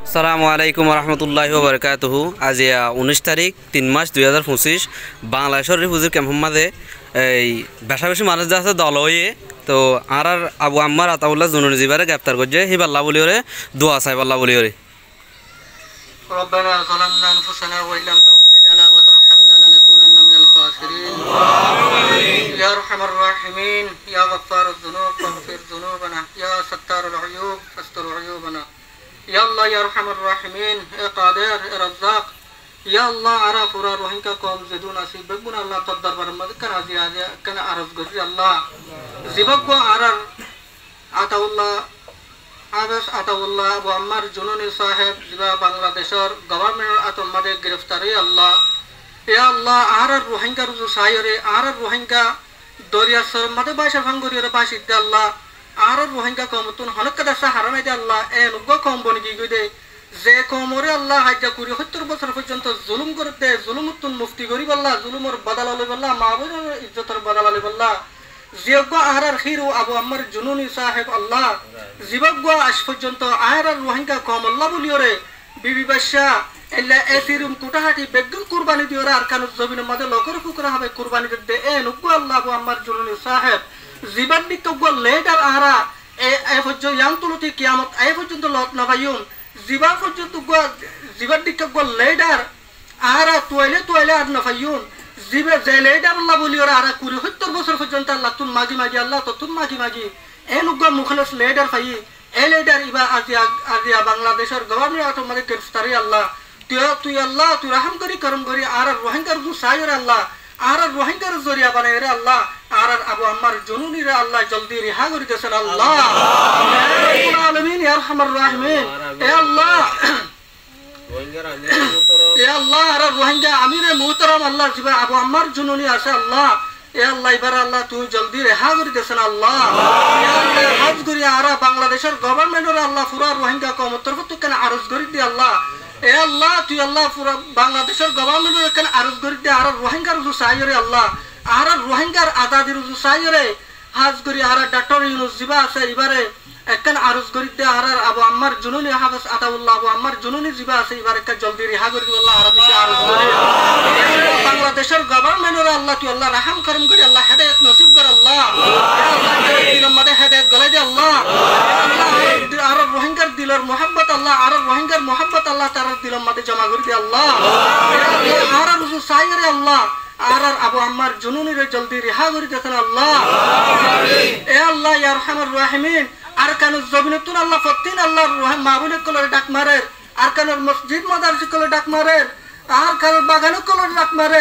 আসসালামু আলাইকুম রহমতুল্লাহি ওয়া বারাকাতুহু। আজ 19 তারিখ 3 মাস 2025 বাংলাদেশের রিফিউজি ক্যাম্প মাঝে এই বেশা বেশি মানুষ যা আছে দল হয়ে তো আর আবু আম্মার আতাউল্লাহ জুনুনি জিবারে গ্রেফতার করছে হিবাল্লাহ বলি ওরে দোয়া চাইবাল্লাহ বলি ওরে ربنا ظلمنا أنفسنا وإن لم تغفر لنا وترحمنا لنكونن من الخاسرين يا أرحم الراحمين يا غفار الذنوب فاغفر ذنوبنا يا ستار العيوب فاستر عيوبنا يا الله يا أرحم الراحمين يا قادر يا رزاق يا الله عرف روحك قوم زدون سيبقنا الله تقدر برمض كان زيادة كان عرف قدر الله زبقوا عرر عطا الله আবেশ আতাউল্লাহ আবু আম্মার জুনুনি সাহেব জিবা বাংলাদেশের গভর্নমেন্ট আতমাদে গ্রেফতারি আল্লাহ এ আল্লাহ আর রোহিঙ্গা রুজু সাইরে আর রোহিঙ্গা দরিয়াসর মাদে বাইশা ভাঙ্গরিয়র বাসিতে আল্লাহ আর রোহিঙ্গা কমতুন হনকদা সাহারানাই দে আল্লাহ এ নুগ কম বনি গি গই দে যে কমরে আল্লাহ হাজ্জা কুরি 70 বছর পর্যন্ত জুলুম করতে জুলুমতুন মুফতি গরিব আল্লাহ জুলুমর বদলা লই আল্লাহ মাবুদের ইজ্জতের বদলা লই আল্লাহ জিয়গা আহরার খিরু আবু আম্মার জুনুনি সাহেব আল্লাহ জিবগা আজ পর্যন্ত আহরার রোহিঙ্গা কম আল্লাহ বলিওরে বিবি বাদশা এল্লা এসিরুম কুটাহাটি বেগম কুরবানি দিওরা আর কানুজ জমিনের মধ্যে লকর ফুকরা হবে কুরবানি দে এ নুগু আল্লাহ আবু আম্মার জুনুনি সাহেব জিবান দিকগা লেডার আহরা এ পর্যন্ত ইয়াংতুলতি কিয়ামত এ পর্যন্ত লত নাবায়ুম জিবা পর্যন্ত জিবান দিকগা লেডার আহরা তোয়াইলে আর নাফায়ুন জিবে জেলেডার আল্লাহ বলিওরা আর কুরি 70 বছর পর্যন্ত আল্লাহ তুন মাগি আল্লাহ তো তুন মাগি এ নুগা মুখলেস লেডার ফাই এ লেডার ইবা আজিয়া বাংলাদেশের গভর্নমেন্ট অটোমেটিক গ্রেফতারি আল্লাহ তুই আল্লাহ তুই রহম করি করম করি আর রোহিঙ্গার জু সাইরে আল্লাহ আর রোহিঙ্গার জরিয়া বানাই রে আল্লাহ আর আবু আম্মার জুনুনি রে আল্লাহ জলদি রিহা করি দেন আল্লাহ আমিন আলামিন ইয়া আরহামার রাহিমিন এ আল্লাহ এ আল্লাহ আর রোহিঙ্গা আমিরে মুহতারাম আল্লাহ জিবা আবু আম্মার জুনুনি আছে আল্লাহ এ আল্লাহ এবার আল্লাহ তুই জলদি রেহা করে দেন আল্লাহ আরজ করি আর বাংলাদেশের গভর্নমেন্টের আল্লাহ পুরা রোহিঙ্গা কম তরফ কেন আরজ করি দি আল্লাহ এ আল্লাহ তুই আল্লাহ পুরা বাংলাদেশের গভর্নমেন্টের কেন আরজ করি দি আর রোহিঙ্গার রুজু সাইরে আল্লাহ আর রোহিঙ্গার আজাদি রুজু সাইরে হাজ করি আর ডক্টর ইউনুস জিবা আছে এবারে একখান আরজ করি দি আর আবু আম্মার জুনুনি হাফেজ আতাউল্লাহ আবু আম্মার জুনুনি জিবা আছে এবার একটা জলদি রেহা করে দি আল্লাহ আর বেশি আরজ করি বাংলাদেশের গভর্নমেন্টের আল্লাহ তুই আল্লাহ রহম করম করি আল্লাহ হেদায়েত নসিব কর আল্লাহ দিলের মধ্যে হেদায়েত গলাই দে আল্লাহ আর রোহিঙ্গার দিলের মোহাম্মত আল্লাহ আর রোহিঙ্গার মোহাম্মত আল্লাহ তার দিলের মধ্যে জমা করে দে আল্লাহ আর রুজু সাইরে আল্লাহ আর আবু আম্মার জুনুনিরে জলদি রিহা করে দেন আল্লাহ এ আল্লাহ ইয়া আরহামার রাহিমিন আর কানুজ জমিনতুন আল্লাহ ফতিন আল্লাহ রহিম মাহবুবে কলর ডাক মারে আর কানুর মসজিদ মাদারসি কলর ডাক মারে আর কানুর বাগানে কলর ডাক মারে